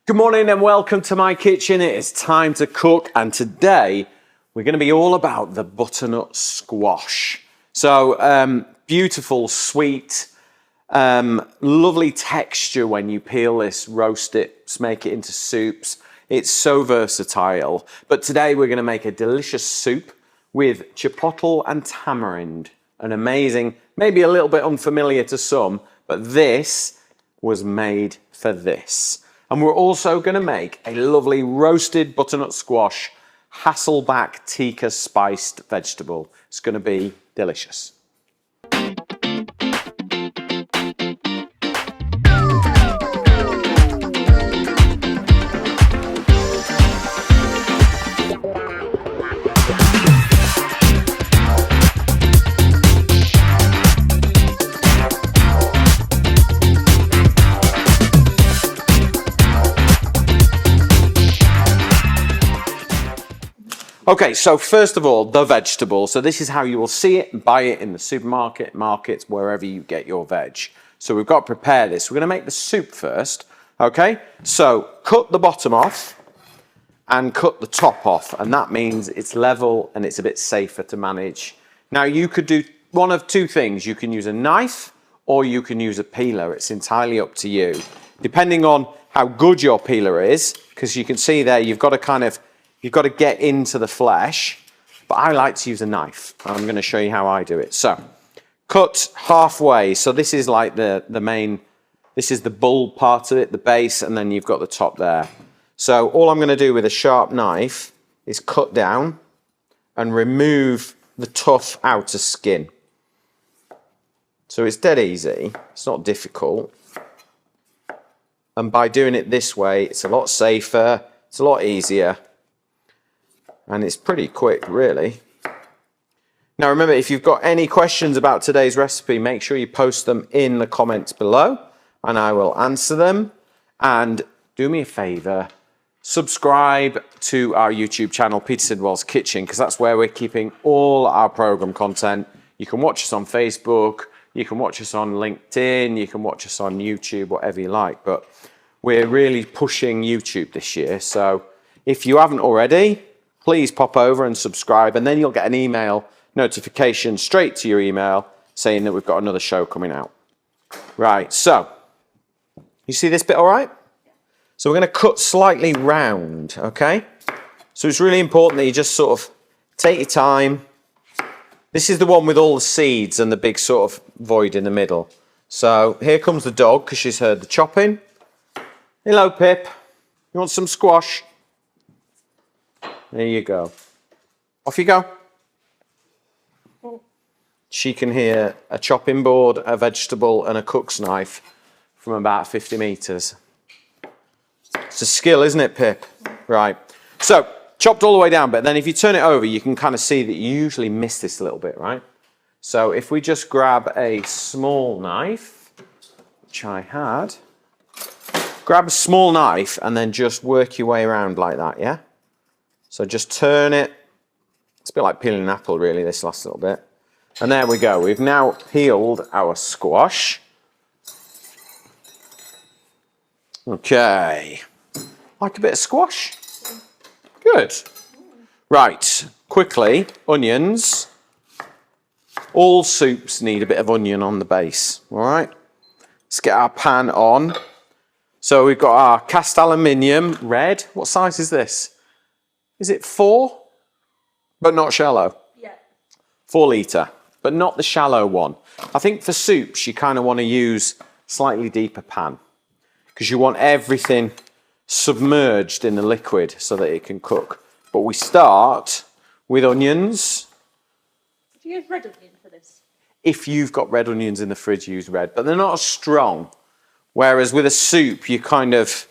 Good morning and welcome to my kitchen. It is time to cook, and today we're going to be all about the butternut squash. So beautiful, sweet, lovely texture when you peel this, roast it, make it into soups. It's so versatile. But today we're going to make a delicious soup with chipotle and tamarind. An amazing, maybe a little bit unfamiliar to some, but this was made for this. And we're also going to make a lovely roasted butternut squash Hasselback Tikka-Spiced vegetable. It's going to be delicious. Okay, so first of all, the vegetable. So this is how you will see it and buy it in the supermarket, markets, wherever you get your veg. So we've got to prepare this. We're going to make the soup first, okay? So cut the bottom off and cut the top off, and that means it's level and it's a bit safer to manage. Now you could do one of two things. You can use a knife or you can use a peeler. It's entirely up to you. Depending on how good your peeler is, because you can see there, you've got to get into the flesh, but I like to use a knife. I'm going to show you how I do it. So, cut halfway. So this is like the main, this is the bulb part of it, the base, and then you've got the top there. So all I'm going to do with a sharp knife is cut down and remove the tough outer skin. So it's dead easy. It's not difficult. And by doing it this way, it's a lot safer. It's a lot easier. And it's pretty quick, really. Now remember, if you've got any questions about today's recipe, make sure you post them in the comments below and I will answer them. And do me a favor, subscribe to our YouTube channel, Peter Sidwell's Kitchen, because that's where we're keeping all our program content. You can watch us on Facebook, you can watch us on LinkedIn, you can watch us on YouTube, whatever you like. But we're really pushing YouTube this year. So if you haven't already, please pop over and subscribe, and then you'll get an email notification straight to your email saying that we've got another show coming out. Right, so, you see this bit all right? So we're going to cut slightly round, okay? So it's really important that you just sort of take your time. This is the one with all the seeds and the big sort of void in the middle. So here comes the dog because she's heard the chopping. Hello, Pip. You want some squash? There you go. Off you go. She can hear a chopping board, a vegetable, and a cook's knife from about 50 meters. It's a skill, isn't it, Pip? Right. So, chopped all the way down, but then if you turn it over, you can kind of see that you usually miss this a little bit, right? So if we just grab a small knife, which I had, grab a small knife and then just work your way around like that, yeah? So just turn it. It's a bit like peeling an apple, really, this last little bit. And there we go. We've now peeled our squash. Okay. Like a bit of squash? Good. Right. Quickly, onions. All soups need a bit of onion on the base. All right. Let's get our pan on. So we've got our cast aluminium red. What size is this? Is it 4? But not shallow? Yeah. 4 litre, but not the shallow one. I think for soups, you kind of want to use slightly deeper pan because you want everything submerged in the liquid so that it can cook. But we start with onions. Do you use red onion for this? If you've got red onions in the fridge, use red, but they're not as strong. Whereas with a soup, you kind of,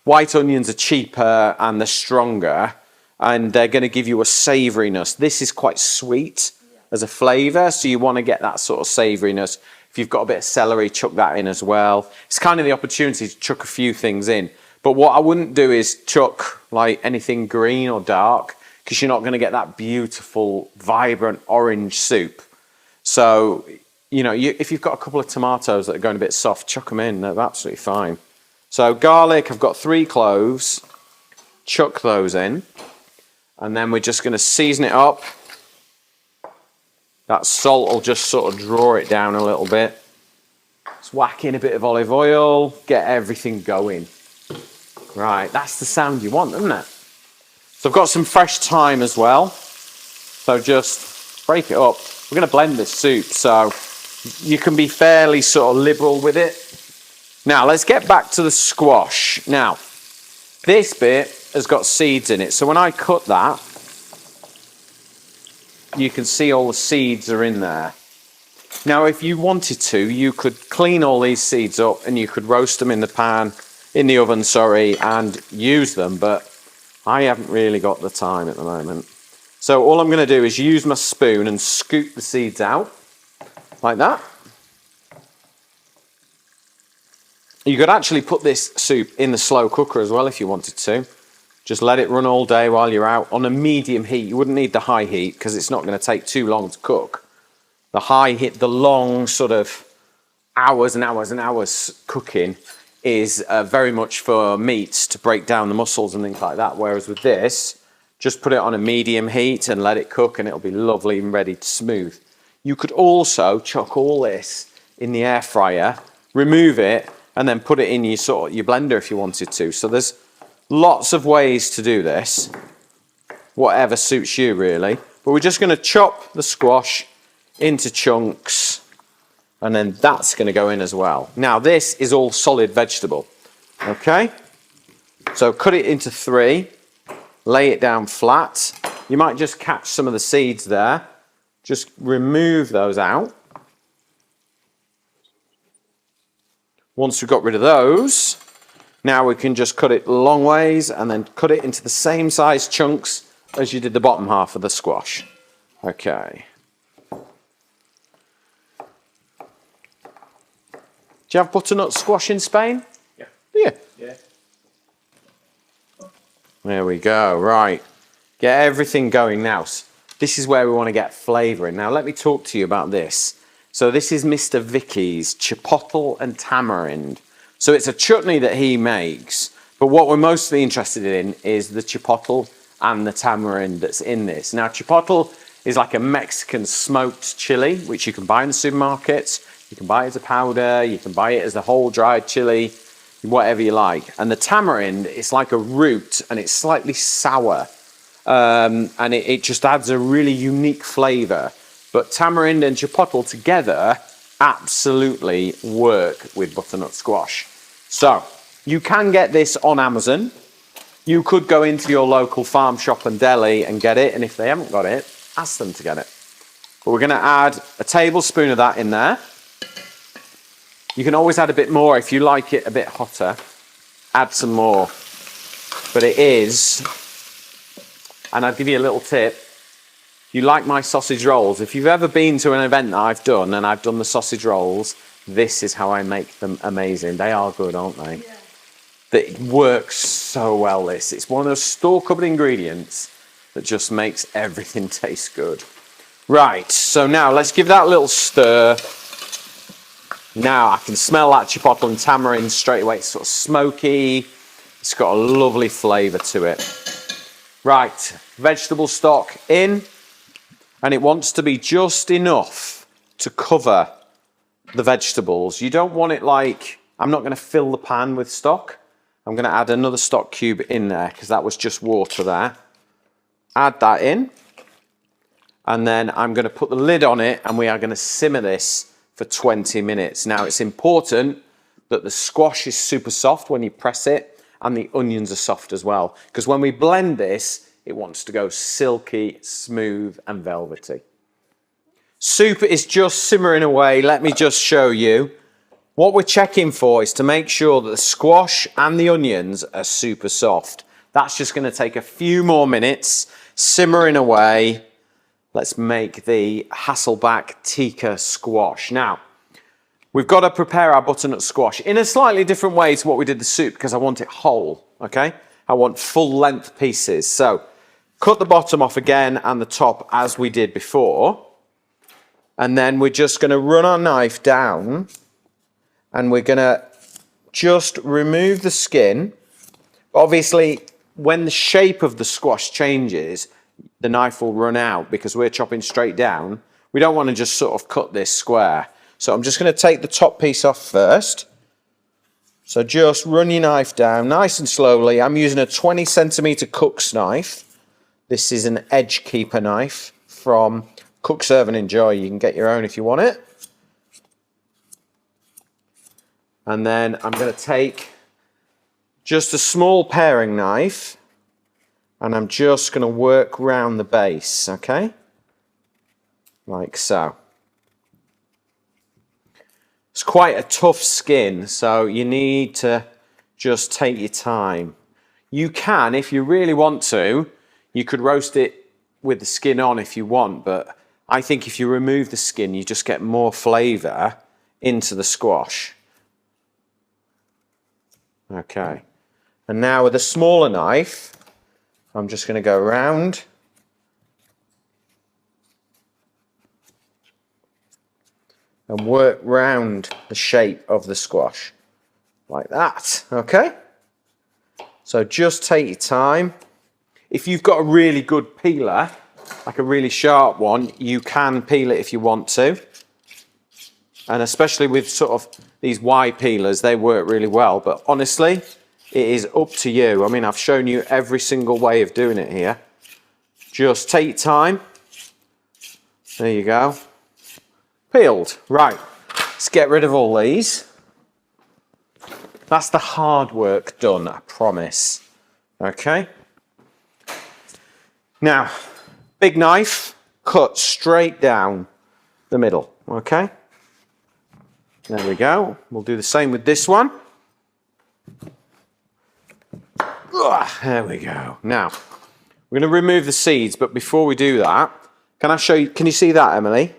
white onions are cheaper and they're stronger. And they're going to give you a savouriness. This is quite sweet as a flavour, so you want to get that sort of savouriness. If you've got a bit of celery, chuck that in as well. It's kind of the opportunity to chuck a few things in. But what I wouldn't do is chuck like anything green or dark, because you're not going to get that beautiful, vibrant orange soup. So, you know, if you've got a couple of tomatoes that are going a bit soft, chuck them in. They're absolutely fine. So garlic, I've got 3 cloves. Chuck those in. And then we're just going to season it up. That salt will just sort of draw it down a little bit. Just whack in a bit of olive oil, get everything going. Right, that's the sound you want, isn't it? So I've got some fresh thyme as well. So just break it up. We're going to blend this soup, so you can be fairly sort of liberal with it. Now, let's get back to the squash. Now, this bit has got seeds in it. So when I cut that, you can see all the seeds are in there. Now, if you wanted to, you could clean all these seeds up and you could roast them in the oven, and use them, but I haven't really got the time at the moment. So all I'm going to do is use my spoon and scoop the seeds out, like that. You could actually put this soup in the slow cooker as well if you wanted to. Just let it run all day while you're out on a medium heat. You wouldn't need the high heat because it's not going to take too long to cook. The high heat, the long sort of hours and hours and hours cooking is very much for meats to break down the muscles and things like that. Whereas with this, just put it on a medium heat and let it cook and it'll be lovely and ready to smooth. You could also chuck all this in the air fryer, remove it, and then put it in your blender if you wanted to. So there's lots of ways to do this, whatever suits you really. But we're just going to chop the squash into chunks, and then that's going to go in as well. Now this is all solid vegetable, okay? So cut it into 3, lay it down flat. You might just catch some of the seeds there. Just remove those out. Once we've got rid of those, now we can just cut it long ways and then cut it into the same size chunks as you did the bottom half of the squash. Okay. Do you have butternut squash in Spain? Yeah. Do you? Yeah. There we go. Right. Get everything going now. This is where we want to get flavour in. Now let me talk to you about this. So this is Mr. Vicky's Chipotle and Tamarind. So it's a chutney that he makes, but what we're mostly interested in is the chipotle and the tamarind that's in this. Now chipotle is like a Mexican smoked chili, which you can buy in the supermarkets. You can buy it as a powder, you can buy it as a whole dried chili, whatever you like. And the tamarind, it's like a root and it's slightly sour. And it just adds a really unique flavour. But tamarind and chipotle together absolutely work with butternut squash. So you can get this on Amazon. You could go into your local farm shop and deli and get it. And if they haven't got it, ask them to get it. But we're going to add a tablespoon of that in there. You can always add a bit more if you like it a bit hotter. Add some more. But it is, and I'll give you a little tip. You like my sausage rolls. If you've ever been to an event that I've done and I've done the sausage rolls, this is how I make them amazing. They are good, aren't they? Yeah. It works so well, this. It's one of those store-cupboard ingredients that just makes everything taste good. Right, so now let's give that a little stir. Now I can smell that chipotle and tamarind straight away. It's sort of smoky. It's got a lovely flavour to it. Right, vegetable stock in. And it wants to be just enough to cover the vegetables. You don't want it like, I'm not going to fill the pan with stock. I'm going to add another stock cube in there because that was just water there. Add that in. And then I'm going to put the lid on it and we are going to simmer this for 20 minutes. Now it's important that the squash is super soft when you press it and the onions are soft as well. Because when we blend this, it wants to go silky, smooth and velvety. Soup is just simmering away. Let me just show you. What we're checking for is to make sure that the squash and the onions are super soft. That's just going to take a few more minutes, simmering away. Let's make the Hasselback Tikka squash. Now, we've got to prepare our butternut squash in a slightly different way to what we did the soup because I want it whole, okay? I want full length pieces. So, cut the bottom off again and the top as we did before. And then we're just going to run our knife down and we're going to just remove the skin. Obviously, when the shape of the squash changes, the knife will run out because we're chopping straight down. We don't want to just sort of cut this square. So I'm just going to take the top piece off first. So just run your knife down nice and slowly. I'm using a 20 centimeter cook's knife. This is an edge keeper knife from Cook, Serve and Enjoy. You can get your own if you want it. And then I'm going to take just a small paring knife and I'm just going to work round the base, okay? Like so. It's quite a tough skin, so you need to just take your time. You can, if you really want to, you could roast it with the skin on if you want, but I think if you remove the skin, you just get more flavour into the squash. Okay. And now with a smaller knife, I'm just going to go around and work round the shape of the squash like that, okay? So just take your time. If you've got a really good peeler, like a really sharp one, you can peel it if you want to. And especially with sort of these Y peelers, they work really well. But honestly, it is up to you. I mean, I've shown you every single way of doing it here. Just take your time. There you go. Peeled. Right, let's get rid of all these. That's the hard work done, I promise. Okay. Now, big knife, cut straight down the middle. Okay. There we go. We'll do the same with this one. There we go. Now, we're going to remove the seeds, but before we do that, can I show you, can you see that, Emily?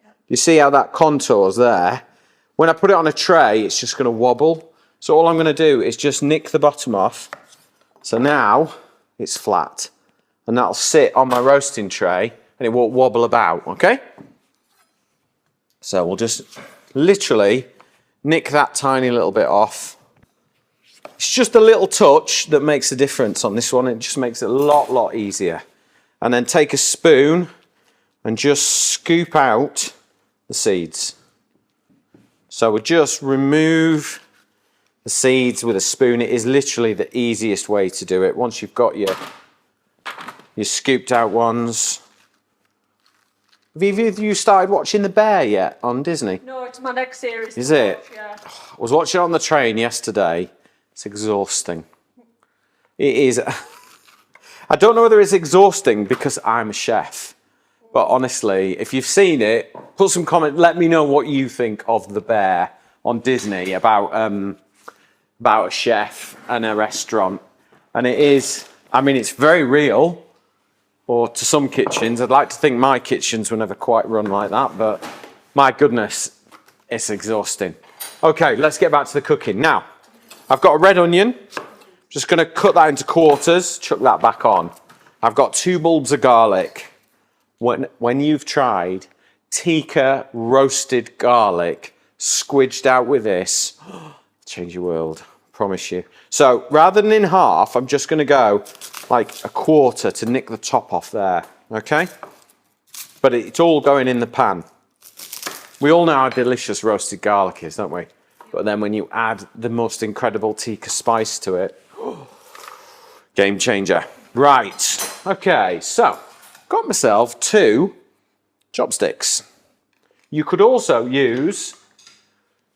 Yeah. You see how that contours there? When I put it on a tray, it's just going to wobble. So all I'm going to do is just nick the bottom off. So now it's flat. And that'll sit on my roasting tray and it won't wobble about, okay? So we'll just literally nick that tiny little bit off. It's just a little touch that makes a difference on this one. It just makes it a lot easier. And then take a spoon and just scoop out the seeds. So we'll just remove the seeds with a spoon. It is literally the easiest way to do it. Once you've got your scooped out ones. Have either of you started watching The Bear yet on Disney? No, it's my next series. Is it? Watch, yeah. I was watching it on the train yesterday. It's exhausting. It is. I don't know whether it's exhausting because I'm a chef. But honestly, if you've seen it, put some comment. Let me know what you think of The Bear on Disney about a chef and a restaurant. And it is, I mean, it's very real. Or to some kitchens. I'd like to think my kitchens were never quite run like that, but my goodness, it's exhausting. Okay, let's get back to the cooking. Now, I've got a red onion. Just going to cut that into quarters, chuck that back on. I've got 2 bulbs of garlic. When you've tried tikka roasted garlic squidged out with this, change your world, promise you. So rather than in half, I'm just going to go like a quarter to nick the top off there, okay? But it's all going in the pan. We all know how delicious roasted garlic is, don't we? But then when you add the most incredible tikka spice to it, game changer. Right, okay, so got myself 2 chopsticks. You could also use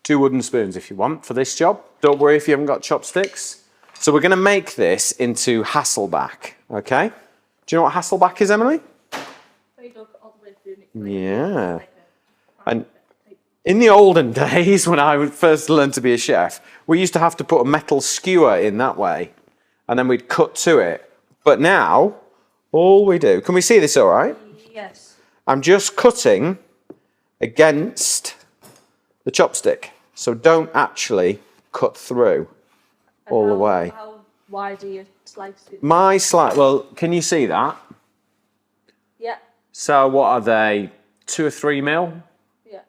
2 wooden spoons if you want for this job. Don't worry if you haven't got chopsticks. So we're going to make this into Hasselback, okay? Do you know what Hasselback is, Emily? Yeah. And in the olden days, when I first learned to be a chef, we used to have to put a metal skewer in that way, and then we'd cut to it. But now, all we do... Can we see this all right? Yes. I'm just cutting against the chopstick, so don't actually cut through. All the way. How wide do you slice it? My slice, well, can you see that? Yeah. So what are they, 2 or 3 mil? Yeah.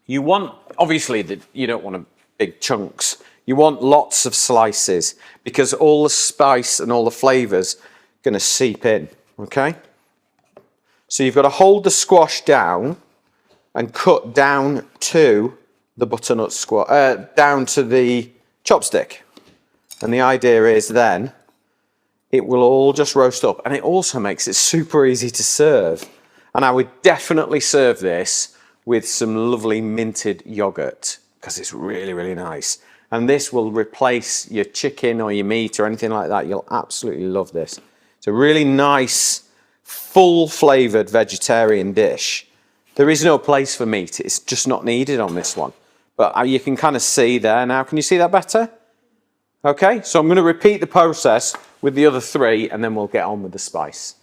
You want, obviously, you don't want big chunks. You want lots of slices because all the spice and all the flavours are going to seep in, okay? So you've got to hold the squash down and cut down to the butternut squash, down to the chopstick. And the idea is then it will all just roast up, and it also makes it super easy to serve. And I would definitely serve this with some lovely minted yogurt because it's really, really nice. And this will replace your chicken or your meat or anything like that. You'll absolutely love this. It's a really nice, full-flavoured vegetarian dish. There is no place for meat. It's just not needed on this one. But you can kind of see there now. Can you see that better? Okay, so I'm going to repeat the process with the other three, and then we'll get on with the spice.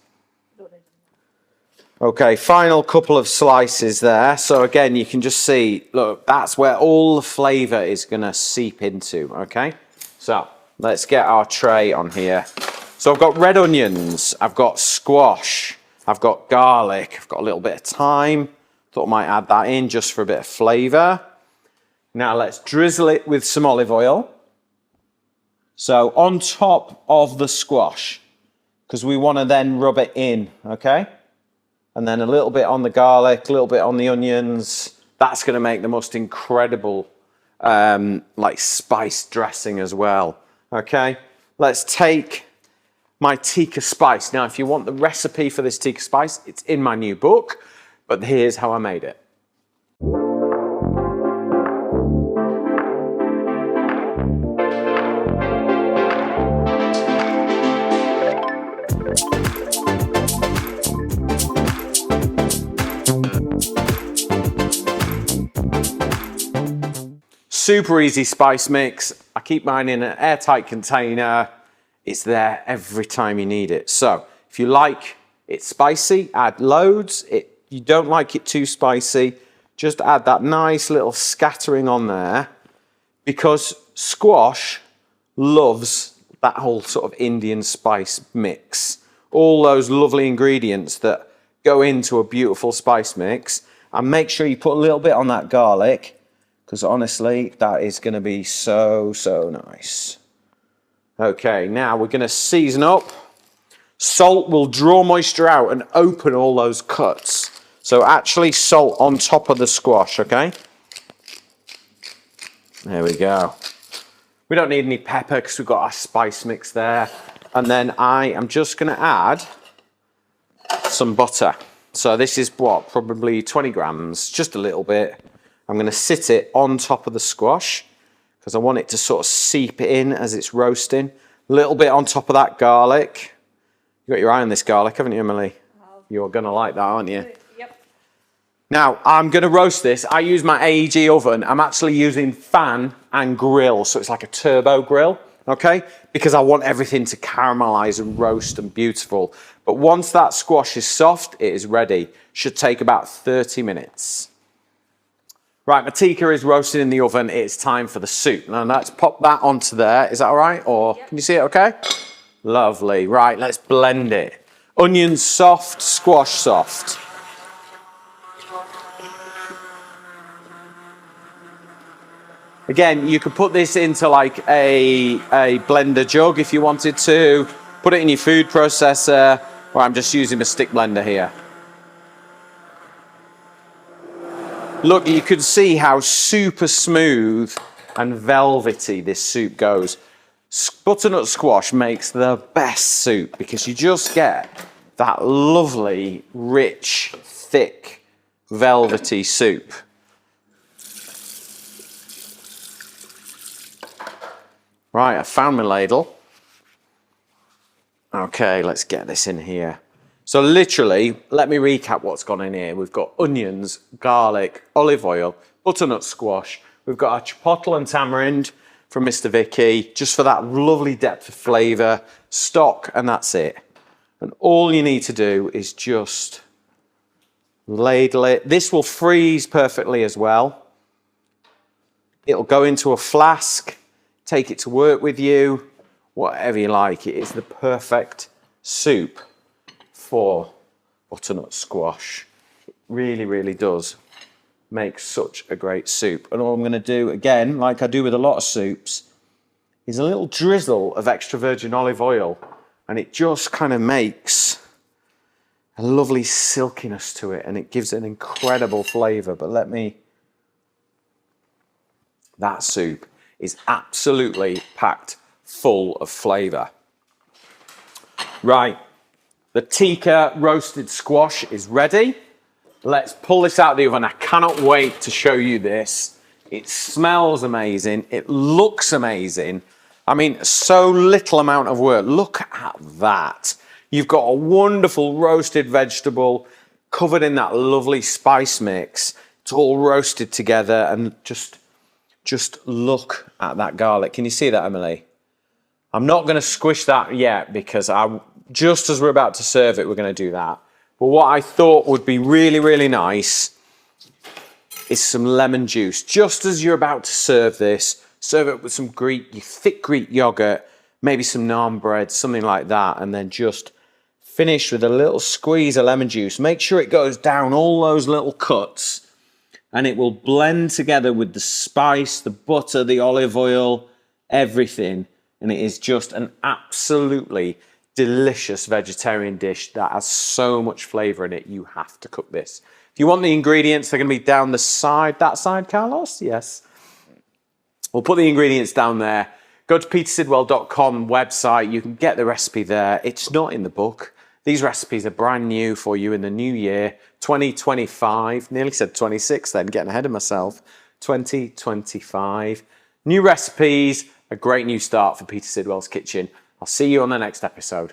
Okay, final couple of slices there. So again, you can just see, look, that's where all the flavour is going to seep into, okay? So let's get our tray on here. So I've got red onions, I've got squash, I've got garlic, I've got a little bit of thyme. Thought I might add that in just for a bit of flavour. Now let's drizzle it with some olive oil. So on top of the squash, because we want to then rub it in, okay? And then a little bit on the garlic, a little bit on the onions. That's going to make the most incredible like spice dressing as well, okay? Let's take my Tikka spice. Now, if you want the recipe for this Tikka spice, it's in my new book, but here's how I made it. Super easy spice mix. I keep mine in an airtight container. It's there every time you need it. So if you like it spicy, add loads. If you don't like it too spicy, just add that nice little scattering on there, because squash loves that whole sort of Indian spice mix. All those lovely ingredients that go into a beautiful spice mix. And make sure you put a little bit on that garlic, because honestly, that is going to be so, so nice. Okay, now we're going to season up. Salt will draw moisture out and open all those cuts. So actually salt on top of the squash, okay? There we go. We don't need any pepper because we've got our spice mix there. And then I am just going to add some butter. So this is what, probably 20 grams, just a little bit. I'm going to sit it on top of the squash because I want it to sort of seep in as it's roasting. A little bit on top of that garlic. You got your eye on this garlic, haven't you, Emily? You're going to like that, aren't you? Yep. Now, I'm going to roast this. I use my AEG oven. I'm actually using fan and grill, so it's like a turbo grill, okay? Because I want everything to caramelize and roast and beautiful. But once that squash is soft, it is ready. Should take about 30 minutes. Right, my tikka is roasted in the oven. It's time for the soup. Now let's pop that onto there. Is that all right? Or can you see it okay? Lovely. Right, let's blend it. Onions soft, squash soft. Again, you could put this into like a blender jug if you wanted to. Put it in your food processor. Or I'm just using a stick blender here. Look, you can see how super smooth and velvety this soup goes. Butternut squash makes the best soup because you just get that lovely, rich, thick, velvety soup. Right, I found my ladle. Okay, let's get this in here. So literally, let me recap what's gone in here. We've got onions, garlic, olive oil, butternut squash. We've got our chipotle and tamarind from Mr. Vicky, just for that lovely depth of flavour, stock, and that's it. And all you need to do is just ladle it. This will freeze perfectly as well. It'll go into a flask, take it to work with you, whatever you like. It is the perfect soup for butternut squash. It really, really does make such a great soup. And all I'm going to do, again, like I do with a lot of soups, is a little drizzle of extra virgin olive oil, and it just kind of makes a lovely silkiness to it, and it gives an incredible flavour. But that soup is absolutely packed full of flavour. Right, the tikka roasted squash is ready. Let's pull this out of the oven. I cannot wait to show you this. It smells amazing. It looks amazing. I mean, so little amount of work. Look at that. You've got a wonderful roasted vegetable covered in that lovely spice mix. It's all roasted together, and just look at that garlic. Can you see that, Emily? I'm not going to squish that yet because just as we're about to serve it, we're going to do that. But what I thought would be really, really nice is some lemon juice. Just as you're about to serve this, serve it with some thick Greek yogurt, maybe some naan bread, something like that, and then just finish with a little squeeze of lemon juice. Make sure it goes down all those little cuts, and it will blend together with the spice, the butter, the olive oil, everything. And it is just an absolutely delicious vegetarian dish that has so much flavour in it. You have to cook this. If you want the ingredients, they're going to be down the side. That side, Carlos? Yes. We'll put the ingredients down there. Go to petersidwell.com website. You can get the recipe there. It's not in the book. These recipes are brand new for you in the new year, 2025. Nearly said 26 then, getting ahead of myself. 2025. New recipes, a great new start for Peter Sidwell's Kitchen. I'll see you on the next episode.